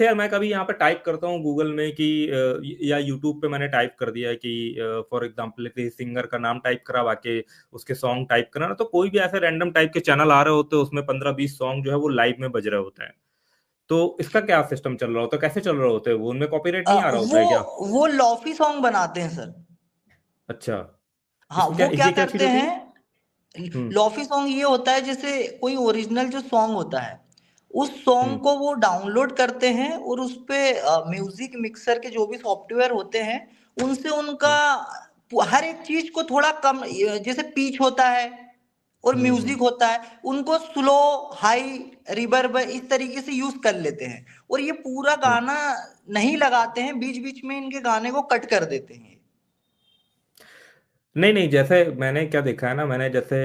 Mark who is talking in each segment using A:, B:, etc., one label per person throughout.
A: तो यार मैं कभी यहाँ पे टाइप करता हूँ गूगल में कि या यूट्यूब पे मैंने टाइप कर दिया कि फॉर एग्जांपल कि सिंगर का नाम टाइप करा, बाकी उसके सॉन्ग टाइप करा ना, तो कोई भी ऐसे रैंडम टाइप के चैनल आ रहे होते हैं, उसमें 15-20 सॉन्ग जो है वो लाइव में बज रहे होते हैं। तो इसका क्या सिस्टम चल रहा होता है, कैसे चल रहे होते हैं वो, उनमें कॉपीराइट नहीं आ रहा होता है क्या?
B: वो लॉफी सॉन्ग बनाते हैं सर।
A: अच्छा,
B: हाँ,
A: इसमें क्या,
B: वो क्या
A: ये क्या चीज
B: करते
A: होती है?
B: हैं,
A: हम्म।
B: लॉफी सॉन्ग ये होता है जैसे कोई ओरिजिनल जो सॉन्ग होता है, उस सॉन्ग
A: हम्म।
B: को वो डाउनलोड करते हैं और उस पे म्यूजिक मिक्सर के जो भी सॉफ्टवेयर होते हैं, उनसे उनका
A: हम्म।
B: हर एक चीज को थोड़ा कम, जैसे पिच होता है और
A: हम्म।
B: म्यूजिक होता है, उनको स्लो, हाई, रिवर्ब इस तरीके से यूज कर लेते हैं। और ये पूरा
A: हम्म।
B: गाना नहीं लगाते हैं, बीच बीच में इनके गाने को कट कर देते हैं।
A: नहीं नहीं, जैसे मैंने क्या देखा है ना, मैंने जैसे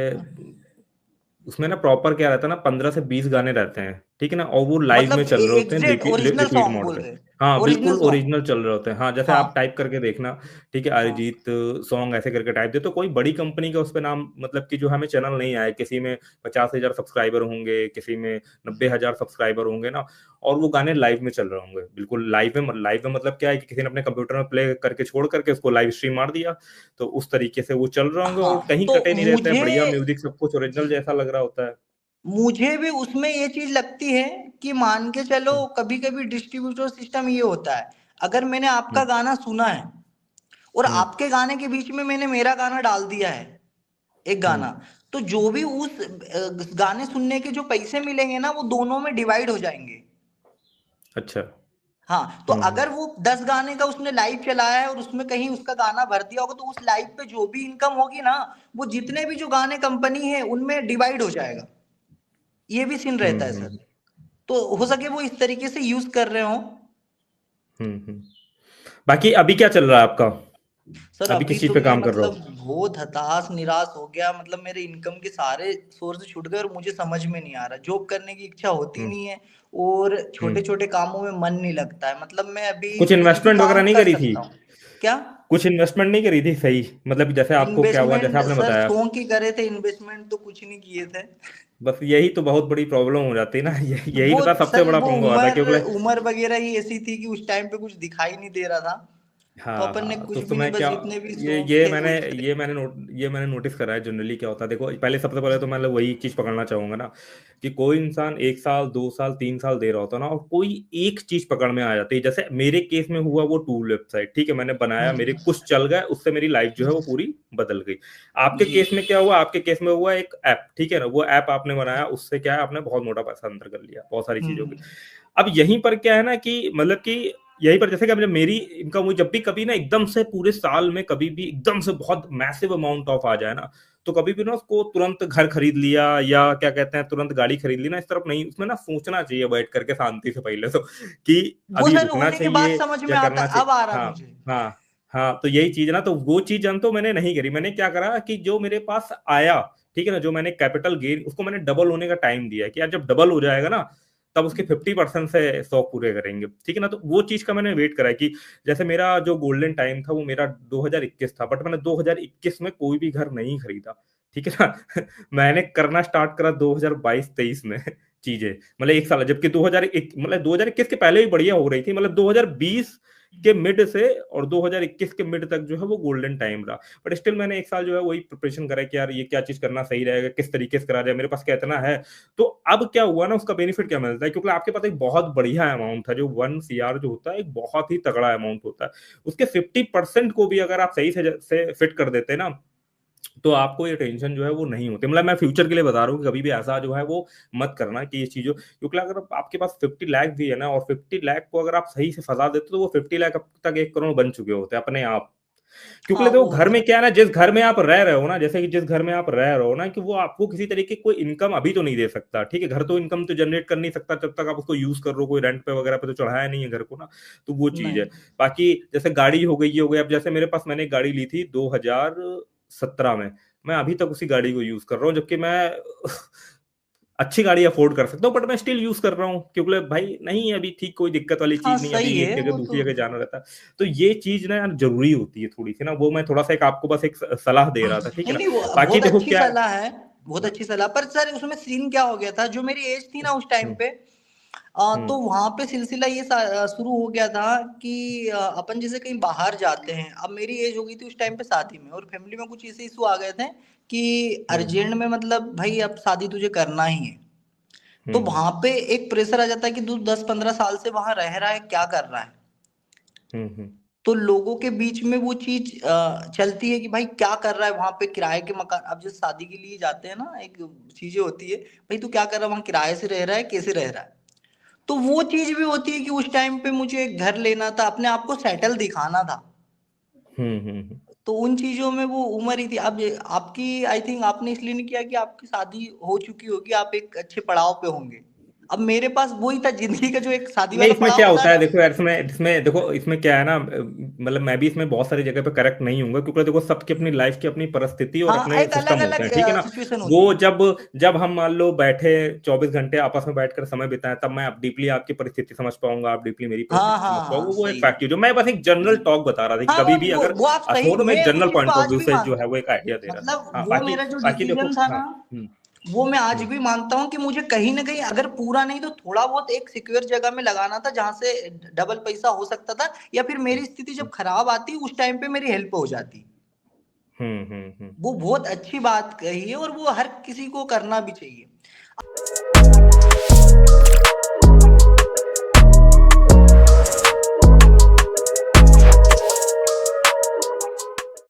A: उसमें ना प्रॉपर क्या रहता है ना, 15 से 20 गाने रहते हैं, ठीक है ना, और वो लाइव में
B: मतलब
A: चल रहे होते हैं
B: exact original
A: repeat
B: song
A: mode
B: बोल
A: पे।
B: रहे,
A: हाँ
B: ओरिजिनल
A: बिल्कुल
B: सॉन्ग।
A: ओरिजिनल चल रहे होते हैं, हाँ जैसे आप
B: हाँ
A: टाइप करके देखना, ठीक है,
B: हाँ
A: अरिजीत सॉन्ग ऐसे करके टाइप दे, तो कोई बड़ी कंपनी का उस पे नाम, मतलब कि जो हमें चैनल नहीं आए, किसी में 50,000 सब्सक्राइबर होंगे, किसी में 90,000 सब्सक्राइबर होंगे ना, और वो गाने लाइव में चल रहे होंगे, बिल्कुल लाइव में मतलब क्या है कि किसी ने अपने कंप्यूटर में प्ले करके छोड़ करके उसको लाइव स्ट्रीम मार दिया, तो उस तरीके से वो चल रहे होंगे, और
B: हाँ।
A: कहीं
B: तो
A: कटे नहीं रहते हैं,
B: मुझे
A: बढ़िया म्यूजिक, सब कुछ ओरिजिनल जैसा लग रहा होता है।
B: मुझे भी उसमें ये चीज लगती है कि मान के चलो,
A: हम्म।
B: कभी कभी डिस्ट्रीब्यूटर सिस्टम ये होता है, अगर मैंने आपका
A: हम्म।
B: गाना सुना है और
A: हम्म।
B: आपके गाने के बीच में मैंने मेरा गाना डाल दिया है, एक
A: हम्म।
B: गाना, तो जो भी उस गाने सुनने के जो पैसे मिलेंगे ना, वो दोनों में डिवाइड हो जाएंगे।
A: अच्छा।
B: हाँ, तो अगर वो 10 गाने का उसने लाइव चलाया है और उसमें कहीं उसका गाना भर दिया होगा, तो उस लाइव पे जो भी इनकम होगी ना, वो जितने भी जो गाने कंपनी है उनमें डिवाइड हो जाएगा। ये भी सीन
A: हम्म।
B: रहता है सर। तो हो सके वो इस तरीके से यूज कर रहे हो।
A: हम्म। बाकी अभी क्या चल रहा है आपका?
B: सर
A: अभी
B: अभी
A: किस चीज
B: तो
A: पे
B: मैं
A: काम कर रहे
B: मतलब
A: हो?
B: बहुत हताश निराश हो गया, मतलब मेरे इनकम के सारे सोर्स छूट गए और मुझे समझ में नहीं आ रहा, जॉब करने की इच्छा होती
A: हम्म।
B: नहीं है और छोटे
A: हम्म।
B: छोटे कामों में मन नहीं लगता है। मतलब मैं अभी
A: कुछ
B: कुछ भी
A: इन्वेस्टमेंट वगैरह
B: काम
A: नहीं
B: कर
A: करी थी?
B: सकता हूँ। क्या?
A: कुछ इन्वेस्टमेंट नहीं करी थी, सही मतलब जैसे आपको क्या हुआ, जैसे
B: इन्वेस्टमेंट
A: आपने
B: सर
A: बताया,
B: शौक ही करे थे, इन्वेस्टमेंट तो कुछ नहीं किए थे।
A: बस यही तो बहुत बड़ी प्रॉब्लम हो जाती है ना, यही
B: वो
A: तो था सबसे
B: सर
A: बड़ा
B: वो
A: पंगा होता है,
B: उम्र
A: क्योंकि
B: उम्र वगैरह ही ऐसी थी कि उस टाइम पे कुछ दिखाई नहीं दे रहा था, तो
A: हाँ
B: अपन ने
A: हाँ, तो
B: कुछ भी नहीं,
A: तुम्हें
B: बस
A: क्या,
B: जितने भी
A: ये
B: शौक
A: ये
B: थे
A: मैंने
B: वही करे।
A: ये मैंने नोटिस करा है जनरली क्या होता है, देखो पहले, सबसे पहले तो मैं वही चीज पकड़ना चाहूंगा ना, कि कोई इंसान 1 साल 2 साल 3 साल दे रहा होता है ना, और कोई एक चीज पकड़ में आ जाती है, जैसे मेरे केस में हुआ वो टूल वेबसाइट, ठीक है, मैंने बनाया, मेरे
B: हम्म।
A: कुछ चल गए, उससे मेरी लाइफ जो है वो पूरी बदल गई। आपके
B: जी।
A: केस में क्या हुआ, आपके केस में हुआ एक ऐप, ठीक है ना, वो ऐप आपने बनाया, उससे क्या है, आपने बहुत मोटा पैसा अंदर कर लिया, बहुत सारी चीजों की।
B: हम्म।
A: अब यहीं पर क्या है ना कि मतलब कि यहीं पर जैसे कि जब मेरी इनकम हुई, जब भी कभी ना एकदम से पूरे साल में कभी भी एकदम से बहुत मैसिव अमाउंट ऑफ आ जाए ना, तो कभी भी ना उसको तुरंत घर खरीद लिया, या क्या कहते हैं तुरंत गाड़ी खरीद ली ना, इस तरफ नहीं, उसमें ना सोचना चाहिए बैठ करके शांति से पहले तो, कि
B: वो
A: अभी
B: सर
A: रुकना
B: होने के बाद
A: चाहिए
B: समझ
A: या
B: में आता
A: करना
B: है, अब
A: चाहिए।
B: आ रहा
A: हाँ
B: मुझे।
A: हाँ हाँ, तो यही चीज है ना, तो वो चीज जन तो मैंने नहीं करी, मैंने क्या करा कि जो मेरे पास आया, ठीक है ना, जो मैंने कैपिटल गेन, उसको मैंने डबल होने का टाइम दिया, कि यार जब डबल हो जाएगा ना, तब उसके 50% से 100 पूरे करेंगे, ठीक है ना, तो वो चीज का मैंने वेट करा है कि जैसे मेरा जो गोल्डन टाइम था वो मेरा 2021 था, बट मैंने 2021 में कोई भी घर नहीं खरीदा, ठीक है ना। मैंने करना स्टार्ट करा 2022-23 में चीजें, मतलब एक साल, जबकि 2001 मतलब 2021 के पहले भी बढ़िया हो रही थी, मतलब 2020 के मिड से और 2021 के मिड तक जो है वो गोल्डन टाइम रहा, बट स्टिल मैंने एक साल जो है वही प्रिपरेशन करा कि यार ये क्या चीज करना सही रहेगा, किस तरीके से करा जाए, मेरे पास क्या इतना है। तो अब क्या हुआ ना, उसका बेनिफिट क्या मिलता है, क्योंकि आपके पास एक बहुत बढ़िया अमाउंट था, जो 1 CR जो होता है एक बहुत ही तगड़ा अमाउंट होता है, उसके 50% को भी अगर आप सही से फिट कर देते हैं ना, तो आपको ये टेंशन जो है वो नहीं होती, मतलब मैं फ्यूचर के लिए बता रहा हूँ कि कभी भी ऐसा जो है वो मत करना कि ये चीजों, क्योंकि अगर आपके पास 50 लाख भी है ना, और 50 लाख को अगर आप सही से फंसा देते तो वो 50 लाख अब तक 1 करोड़ बन चुके होते हैं अपने आप। क्योंकि
B: हाँ
A: देखो
B: वो
A: घर
B: होता
A: में
B: है।
A: क्या है ना, जिस घर में आप रह रहे हो ना, जैसे कि जिस घर में आप रह रहे हो ना, कि वो आपको किसी तरीके की कोई इनकम अभी तो नहीं दे सकता, ठीक है, घर तो इनकम तो जनरेट कर नहीं सकता जब तक आप उसको यूज कर रहे हो, कोई रेंट पे वगैरह पे तो चढ़ाया नहीं है घर को ना, तो वो चीज है।
B: नहीं।
A: बाकी जैसे गाड़ी हो गई, ये हो गया, अब जैसे मेरे पास, मैंने एक गाड़ी ली थी 2017 में, मैं अभी तक उसी गाड़ी को यूज कर रहा हूँ, जबकि मैं अच्छी गाड़ी अफोर्ड कर सकता हूँ, बट मैं स्टिल यूज कर रहा हूँ, क्योंकि भाई नहीं है अभी ठीक, कोई दिक्कत वाली
B: हाँ
A: चीज नहीं,
B: सही
A: अभी एक
B: है
A: जगह
B: वो
A: दूसरी
B: तो।
A: जगह जाना रहता है। तो ये चीज ना यार जरूरी होती है थोड़ी सी ना, वो मैं थोड़ा सा एक आपको बस एक सलाह दे रहा था, ठीक है
B: नहीं
A: ना।
B: नहीं, वो
A: बाकी
B: बहुत
A: देखो
B: अच्छी
A: क्या है।
B: सलाह है, बहुत अच्छी सलाह। पर सर उसमें सीन क्या हो गया था, जो मेरी एज थी ना उस टाइम
A: हम्म।
B: पे, तो वहां पे सिलसिला ये शुरू हो गया था कि अपन जैसे कहीं बाहर जाते हैं। अब मेरी एज हो गई थी उस टाइम पे शादी में, और फैमिली में कुछ ऐसे इशू आ गए थे कि अर्जेंट में, मतलब भाई अब शादी तुझे करना ही है। तो
A: हम्म।
B: वहां पे एक प्रेशर आ जाता है कि तू 10-15 साल से वहां रह रहा है, क्या कर रहा है।
A: हम्म।
B: तो लोगों के बीच में वो चीज चलती है कि भाई क्या कर रहा है वहां पे, किराए के मकान। अब जैसे शादी के लिए जाते हैं ना, एक चीजें होती है, भाई तू क्या कर रहा है वहां, किराए से रह रहा है, कैसे रह रहा है। तो वो चीज भी होती है कि उस टाइम पे मुझे एक घर लेना था, अपने आप को सेटल दिखाना था।
A: हम्म।
B: तो उन चीजों में वो उम्र ही थी। अब आपकी, आई थिंक आपने इसलिए नहीं किया कि आपकी शादी हो चुकी होगी, आप एक अच्छे पड़ाव पे होंगे। अब मेरे पास वही था, जिंदगी का जो एक शादी
A: नहीं,
B: वाला
A: इसमें क्या
B: पड़ाव था
A: होता है
B: ना।
A: देखो यार, इसमें इसमें देखो, इसमें क्या है ना, मतलब मैं भी इसमें बहुत सारी जगह पे करेक्ट नहीं हूंगा, क्योंकि देखो सबकी अपनी लाइफ की अपनी परिस्थिति और
B: हाँ,
A: अपने
B: एक अलग
A: सिस्टम होते
B: अलग
A: हैं, ठीक है ना।
B: सिचुएशन
A: वो
B: होती है।
A: जब जब हम मान लो बैठे 24 घंटे आपस में बैठकर समय बिताएं, तब मैं अब डीपली आपकी परिस्थिति समझ पाऊंगा, आप डीपली मेरी
B: हाँ
A: परिस्थिति समझ
B: हाँ हाँ,
A: पाओगे। वो एक
B: सही
A: फैक्ट है, जो मैं बस एक जनरल
B: जी।
A: टॉक बता रहा था कि
B: हाँ,
A: कभी भी अगर
B: वो आप सही,
A: हो तो मैं एक
B: मैं उस
A: जनरल
B: चीज को
A: पॉइंट ऑफ
B: आज
A: व्यू
B: भी
A: से जो
B: मानता
A: है
B: हूँ।
A: वो एक आइडिया दे रहा था।
B: मतलब
A: हाँ,
B: वो
A: बाकी
B: मेरा जो
A: बाकी देखो।
B: डिसीजन था
A: हाँ।
B: ना, वो मैं आज
A: हम्म।
B: भी मानता हूँ कि मुझे कहीं ना कहीं, अगर पूरा नहीं तो थोड़ा बहुत एक सिक्योर जगह में लगाना था, जहां से डबल पैसा हो सकता था, या फिर मेरी स्थिति जब खराब आती उस टाइम पे मेरी हेल्प हो जाती।
A: हम्म।
B: वो बहुत अच्छी बात कही है, और वो हर किसी को करना भी चाहिए।